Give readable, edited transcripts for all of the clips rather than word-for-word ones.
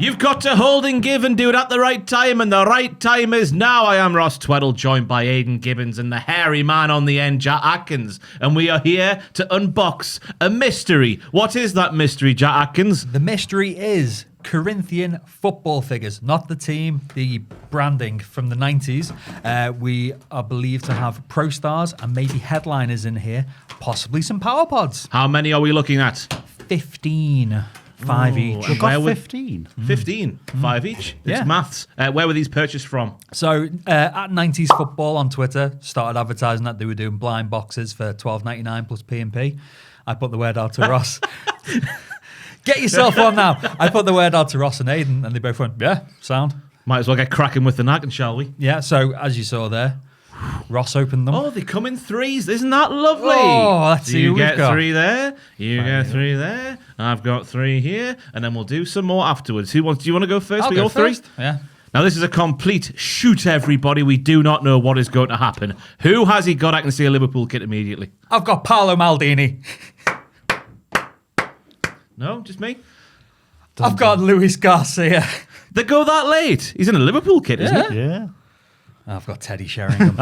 You've got to hold and give and do it at the right time, and the right time is now. I am Ross Tweddell, joined by Aidan, Gibbons, and the hairy man on the end, Jack Atkins. And we are here to unbox a mystery. What is that mystery, Jack Atkins? The mystery is Corinthian football figures, not the team, the branding from the 90s. We are believed to have ProStars and maybe Headliners in here, possibly some Power Pods. How many are we looking at? 15. 5 each. We've got 15. 15. 5 each. It's maths. Where were these purchased from? So, at 90s Football on Twitter started advertising that they were doing blind boxes for $12.99 plus P&P. I put the word out to Ross. Get yourself on now. I put the word out to Ross and Aidan, and they both went, yeah, sound. Might as well get cracking with the nagging, shall we? Yeah, so as you saw there, Ross opened them. Oh, they come in threes. Isn't that lovely? Oh, let's see who You we've get got. 3 there. You get 3 there. I've got 3 here. And then we'll do some more afterwards. Do you want to go first? I'll We go all first. 3? Yeah. Now, this is a complete shoot, everybody. We do not know what is going to happen. Who has he got? I can see a Liverpool kit immediately. I've got Paolo Maldini. No, just me? I've got Luis Garcia. They go that late. He's in a Liverpool kit, isn't he? Yeah. I've got Teddy Sheringham.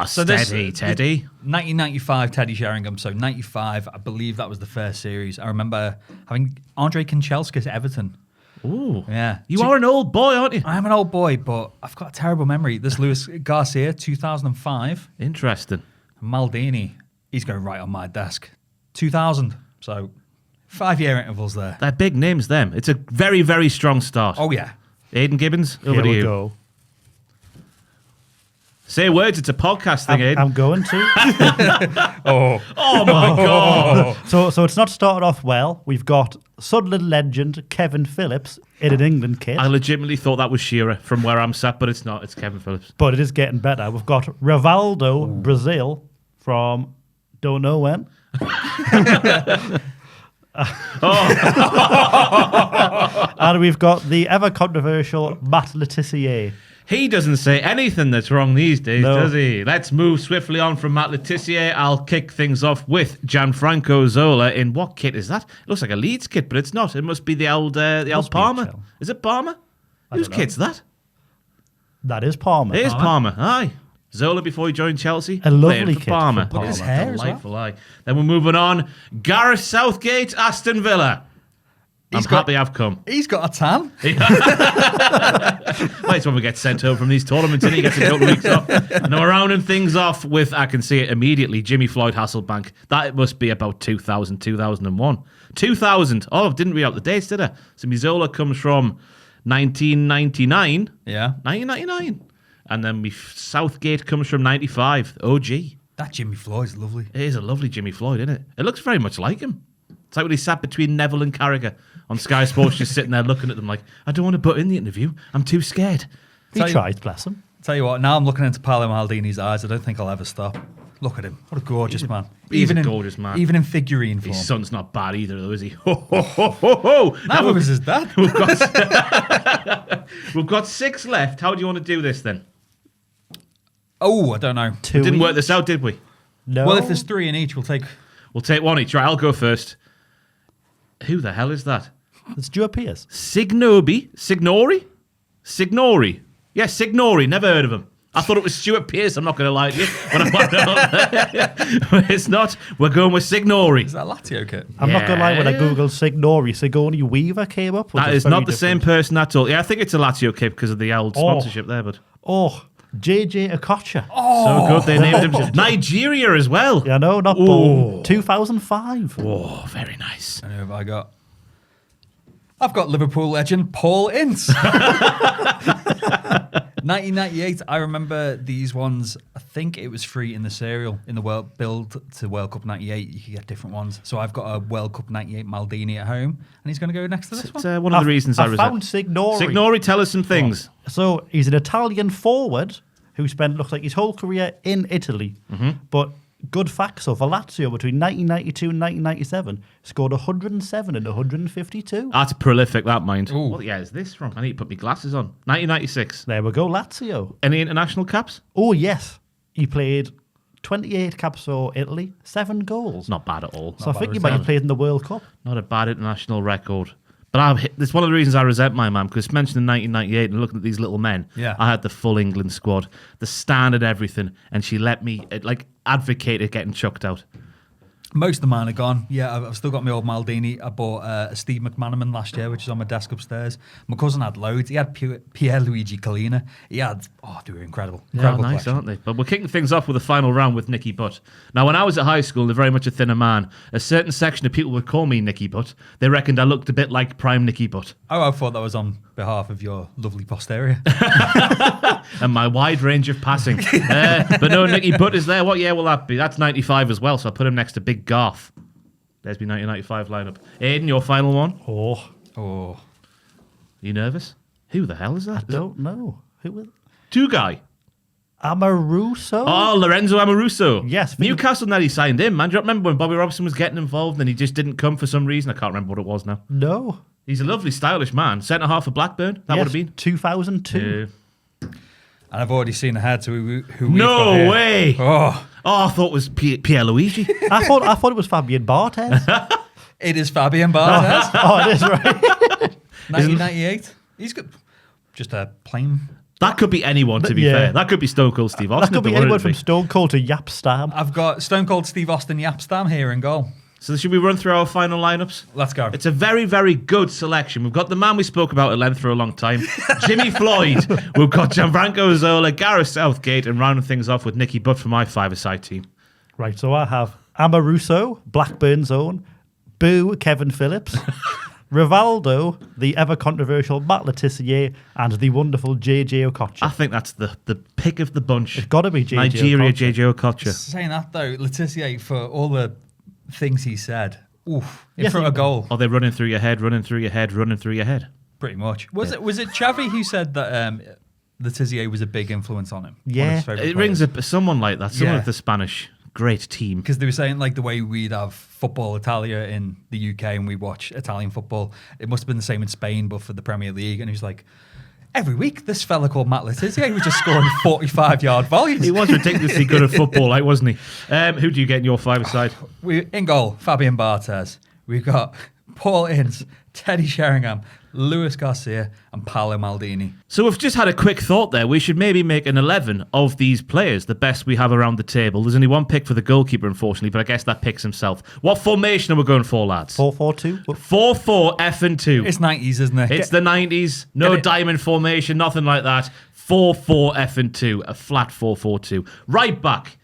So steady, Teddy. 1995 Teddy Sheringham. So 95, I believe that was the first series. I remember having Andre Kanchelskis at Everton. Ooh. Yeah. You are an old boy, aren't you? I'm an old boy, but I've got a terrible memory. This Luis Garcia, 2005. Interesting. Maldini, he's going right on my desk. 2000. So 5-year intervals there. They're big names, them. It's a very, very strong start. Oh, yeah. Aidan Gibbons, over Here to we you. go. Say words, it's a podcast thing, Aidan. I'm going to. Oh. Oh, my God. So it's not started off well. We've got Sunderland legend Kevin Phillips in an England kit. I legitimately thought that was Shearer from where I'm sat, but it's not. It's Kevin Phillips. But it is getting better. We've got Rivaldo, Brazil, from don't know when. And we've got the ever controversial Matt Letizia. He doesn't say anything that's wrong these days, No. does he? Let's move swiftly on from Matt Letizia. I'll kick things off with Gianfranco Zola. In what kit is that? It looks like a Leeds kit, but it's not. It must be the old Must be Palmer. Chelsea. Is it Palmer? Whose don't know. kit's that? That is Palmer. It is Palmer. Aye. Zola before he joined Chelsea. A lovely Playing for kit Palmer. from Look at his hair as well. Delightful, aye. Then we're moving on. Gareth Southgate, Aston Villa. I'm happy I've come. He's got a tan. Well, it's when we get sent home from these tournaments and he gets a couple of weeks off. And then we're rounding things off with, I can see it immediately, Jimmy Floyd Hasselbank. That must be about 2000, 2001. 2000. Oh, didn't read out the dates, did I? So Mizola comes from 1999. Yeah. 1999. And then Southgate comes from 95. OG. That Jimmy Floyd's lovely. It is a lovely Jimmy Floyd, isn't it? It looks very much like him. It's like when he sat between Neville and Carragher on Sky Sports, just sitting there looking at them like, I don't want to butt in the interview. I'm too scared. He tried, bless him. Tell you what, now I'm looking into Paolo Maldini's eyes. I don't think I'll ever stop. Look at him. What a gorgeous man. He's a gorgeous man. Even in figurine form. His son's not bad either, though, is he? Ho, ho, ho, ho, ho. Neither was his dad. We've got 6 left. How do you want to do this, then? Oh, I don't know. We didn't work this out, did we? No. Well, if there's 3 in each, we'll take... We'll take 1 each. Right, I'll go first. Who the hell is that? It's Stuart Pearce. Signori? Yes, Signori. Never heard of him. I thought it was Stuart Pearce, I'm not going to lie to you. But it's not. We're going with Signori. Is that a Lazio kit? I'm not going to lie, when I Yeah. googled Signori Weaver came up. Which That is not the same person at all. Yeah, I think it's a Lazio kit because of the old sponsorship there, but... Oh, JJ Okocha. So good, they named him Nigeria as well. Yeah, no, not Bowl. 2005. Oh, very nice. And who have I got? I've got Liverpool legend Paul Ince. 1998, I remember these ones. I think it was free in the serial in the World Build to World Cup 98. You could get different ones. So I've got a World Cup 98 Maldini at home, and he's going to go next to this It's one. one of the reasons I found Signori. Signori, tell us some things. So he's an Italian forward who spent, looks like, his whole career in Italy. But good fact, so for Lazio between 1992 and 1997, scored 107 and 152. That's prolific, that mind. Ooh. What year is this from? I need to put my glasses on. 1996. There we go, Lazio. Any international caps? Oh, yes. He played 28 caps for Italy, 7 goals. Not bad at all. So I think he might have played in the World Cup. Not a bad international record. But it's one of the reasons I resent my mum, because mentioning 1998 and looking at these little men, Yeah. I had the full England squad, the stand and everything, and she let me advocate it getting chucked out. Most of mine are gone. Yeah, I've still got my old Maldini. I bought a Steve McManaman last year, which is on my desk upstairs. My cousin had loads. He had Pierluigi Collina. He had, they were incredible. Incredible nice, collection. aren't they? But we're kicking things off with the final round with Nicky Butt. Now, when I was at high school, they're very much a thinner man. A certain section of people would call me Nicky Butt. They reckoned I looked a bit like prime Nicky Butt. Oh, I thought that was on behalf of your lovely posterior. And my wide range of passing. But no, Nicky Butt is there. What year will that be? That's 95 as well, so I put him next to Big Garth. There's my 1995 lineup. Aidan, your final one? Oh. You nervous? Who the hell is that? I don't know. Who was Two guy. Amoruso? Oh, Lorenzo Amoruso. Yes. Newcastle nearly signed him, man. Do you remember when Bobby Robson was getting involved and he just didn't come for some reason? I can't remember what it was now. No. He's a lovely, stylish man. Centre half for Blackburn. That would have been 2002. And I've already seen ahead to who we've got No here. way. Oh, I thought it was Pierluigi. I thought it was Fabian Barthez. it is Fabian Barthez. Oh, it is right. 1998. He's good. Just a plain... That could be anyone, to be Yeah. fair. That could be Stone Cold Steve Austin. That could if be they wanted anyone to from be. Stone Cold to Yapstam. I've got Stone Cold Steve Austin Yapstam here in goal. So should we run through our final lineups? Let's go. It's a very, very good selection. We've got the man we spoke about at length for a long time, Jimmy Floyd. We've got Gianfranco Zola, Gareth Southgate, and rounding things off with Nicky Butt for my five-a-side team. Right, so I have Amoruso, Blackburn's own, Boo, Kevin Phillips, Rivaldo, the ever-controversial Matt Letizia, and the wonderful JJ Okocha. I think that's the pick of the bunch. It's got to be JJ Nigeria, Okocha. JJ Okocha. Saying that though, Letizia, for all the things he said, in Yes, front of goal, Are they running through your head, running through your head, running through your head? pretty much. Was it Xavi who said that Letizia was a big influence on him? Yeah. It rings someone like that, someone Yeah. of the Spanish great team. Because they were saying like the way we'd have Football Italia in the UK and we watch Italian football, it must have been the same in Spain, but for the Premier League. And he was like, every week this fella called Matt Letizia was just scoring 45-yard volleys. He was ridiculously good at football, like, wasn't he? Who do you get in your five-a-side? We in goal, Fabian Barthez. We've got Paul Ince, Teddy Sheringham, Luis Garcia, and Paolo Maldini. So we've just had a quick thought there. We should maybe make an 11 of these players, the best we have around the table. There's only one pick for the goalkeeper, unfortunately, but I guess that picks himself. What formation are we going for, lads? 4-4-2. 4-4 F and 2. It's 90s, isn't it? It's the 90s. No Get it. diamond formation, nothing like that. 4-4 F and 2. A flat 4-4-2. Right back.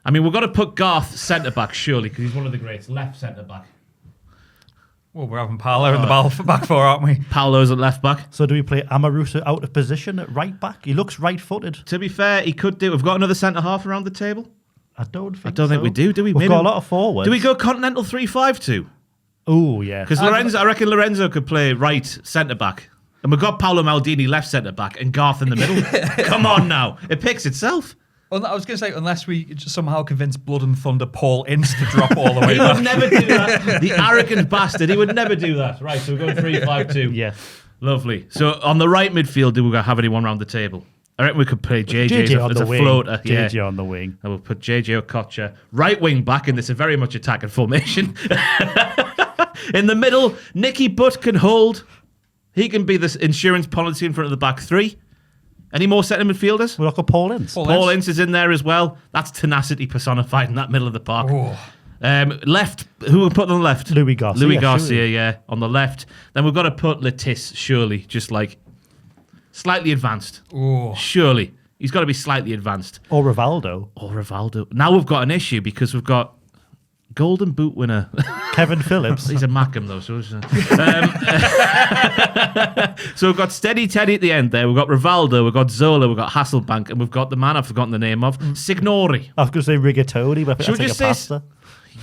I mean, we've got to put Garth centre back, surely, because he's one of the greats. Left centre back. Well, we're having Paolo in the ball for back four, aren't we? Paolo's at left back. So do we play Amoruso out of position at right back? He looks right-footed. To be fair, he could do. We've got another centre half around the table. I don't think think we do we? We've Maybe- got a lot of forwards. Do we go continental 3-5-2? Oh, yeah. Because I reckon Lorenzo could play right centre back. And we've got Paolo Maldini left centre back and Garth in the middle. Come on now. It picks itself. I was going to say, unless we just somehow convince Blood and Thunder Paul Ince to drop all the way He back. would never do that. The arrogant bastard. He would never do that. Right, so we're going 3-5-2. Yeah. Lovely. So on the right midfield, do we have anyone around the table? I reckon we could play JJ on as the a wing. floater. JJ Yeah. on the wing. And we'll put JJ Okocha right wing back in this, a very much attacking formation. In the middle, Nicky Butt can hold. He can be this insurance policy in front of the back three. Any more centre midfielders? We'll look at Paul Ince. Paul Ince is in there as well. That's tenacity personified in that middle of the park. Left, who will put on the left? Louis Garcia, Louis Garcia, surely. yeah, on the left. Then we've got to put Letis, surely, just like slightly advanced. Surely. He's got to be slightly advanced. Or Rivaldo. Or Rivaldo. Now we've got an issue because we've got Golden Boot winner. Kevin Phillips. He's a Mackham though. So we've got Steady Teddy at the end there. We've got Rivaldo, we've got Zola, we've got Hasselbank, and we've got the man I've forgotten the name of, Signori. I was going to say Rigatoni, but I Should think we a just say pasta.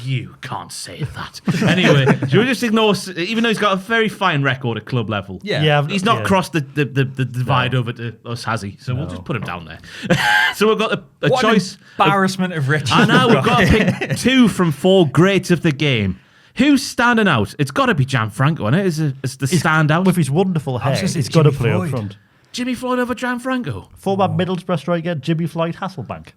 You can't say that. Anyway, should we just ignore, even though he's got a very fine record at club level. Yeah. He's not crossed the divide over to us, has he? So we'll just put him down there. So we've got a What choice. an embarrassment of riches. And now we've got to pick 2 from 4 greats of the game. Who's standing out? It's got to be Gianfranco, isn't it? Is the standout. With his wonderful hair, gonna say he's got to Jimmy play Floyd. up front. Jimmy Floyd over Gianfranco. Former Middlesbrough striker, Jimmy Floyd Hasselbank.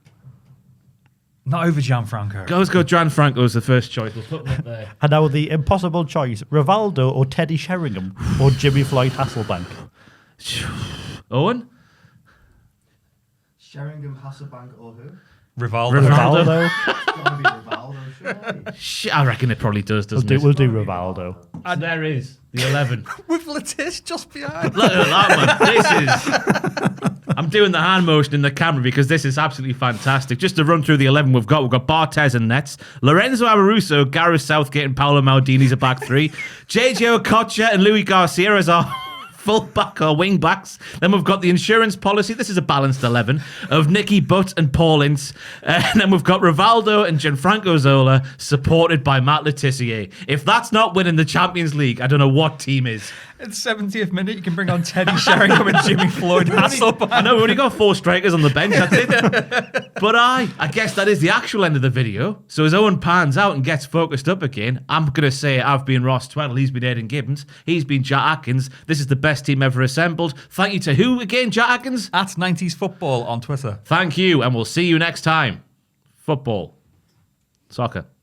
Not over Gianfranco. Let's go Gianfranco as the first choice. We'll put him up there. And now the impossible choice, Rivaldo or Teddy Sheringham or Jimmy Floyd Hasselbank. Owen? Sheringham, Hasselbank, or who? Rivaldo. Rivaldo. It's gotta be Rivaldo, surely. I reckon it probably does, doesn't it? We'll do Rivaldo. And there is the 11. With Letice just behind. Look at that, man. This is... I'm doing the hand motion in the camera because this is absolutely fantastic. Just to run through the 11 we've got Barthez and nets, Lorenzo Amoruso, Gareth Southgate and Paolo Maldini's a back three, JJ Okocha and Louis Garcia as our full-back or wing-backs. Then we've got the insurance policy. This is a balanced 11 of Nicky Butt and Paul Ince. And then we've got Rivaldo and Gianfranco Zola supported by Matt Letizia. If that's not winning the Champions League, I don't know what team is. In 70th minute, you can bring on Teddy Sheringham and Jimmy Floyd Hasselbank. I know, we've only got 4 strikers on the bench, that's it. But I guess that is the actual end of the video. So as Owen pans out and gets focused up again, I'm going to say I've been Ross Tweddell, he's been Aidan Gibbons, he's been Jack Atkins. This is the best team ever assembled. Thank you to who again, Jack Atkins? At 90s Football on Twitter. Thank you, and we'll see you next time. Football. Soccer.